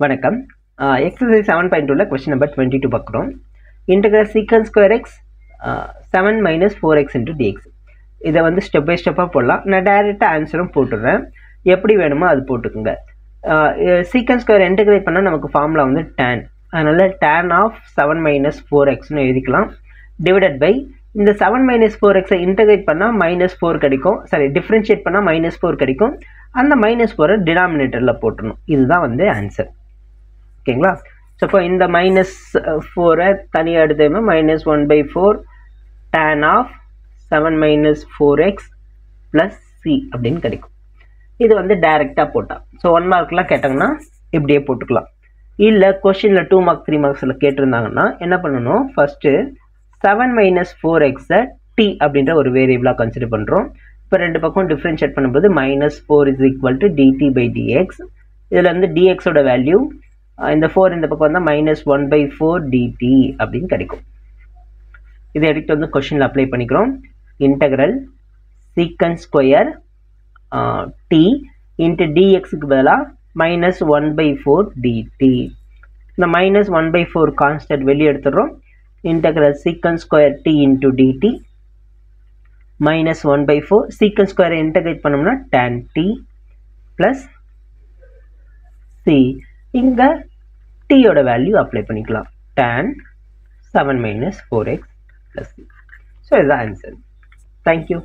வணக்கம். Exercise 7.2ல question number 22 பார்க்குறோம். Integral secant square X 7 minus 4x into dx. இதை வந்து ஸ்டெப் பை ஸ்டெப்பாக போடலாம். நான் டைரெக்டாக ஆன்சரும் போட்டுடுறேன். எப்படி வேணுமோ அது போட்டுக்குங்க. சீக்கன்ட் ஸ்கொயர் இன்டெகிரேட் பண்ணால் நமக்கு ஃபார்முலா வந்து tan. அதனால் tan ஆஃப் 7 மைனஸ் 4xன்னு எழுதிக்கலாம். டிவைடட் பை இந்த 7 மைனஸ் 4xை இன்டெகிரேட் பண்ணால் -4 கிடைக்கும். சரி, டிஃப்ரென்ஷியேட் பண்ணால் -4 கிடைக்கும். அந்த -4 டினாமினேட்டரில் போட்டுடணும். இதுதான் வந்து ஆன்சர். ஓகேங்களா? ஸோ இப்போ இந்த -4 தனியாக எடுத்தோம்னா -1/4 tan of 7 minus 4x plus c அப்படின்னு கிடைக்கும். இது வந்து டைரெக்டாக போட்டால் ஸோ 1 மார்க்லாம் கேட்டாங்கன்னா இப்படியே போட்டுக்கலாம். இல்லை கொஷினில் 2 மார்க் 3 மார்க்ஸில் கேட்டிருந்தாங்கன்னா என்ன பண்ணணும், ஃபஸ்ட்டு 7 மைனஸ் 4xை t அப்படின்ற ஒரு வேரியபிளாக கன்சிடர் பண்ணுறோம். இப்போ ரெண்டு பக்கம் டிஃப்ரென்ஷியேட் பண்ணும்போது -4 is equal to dt by dx. இதில் வந்து dxோட வேல்யூ இந்த 4 இந்த பக்கம் வந்தால் -1/4 dt அப்படின்னு கிடைக்கும். இதை எடுத்து வந்து கொஷினில் அப்ளை பண்ணிக்கிறோம். Integral secant square t into dxக்கு பதிலாக -1/4 dt. இந்த -1/4 கான்ஸ்டன்ட் வெளியே எடுத்துடுறோம். Integral secant square t into dt -1/4 secant ஸ்கொயரை இன்டெகிரேட் பண்ணோம்னா tan t ப்ளஸ் c. இங்கே t-யோட வேல்யூ அப்ளை பண்ணிக்கலாம். tan 7 minus 4x plus c. So இதுதான் ஆன்சர். தேங்க்யூ.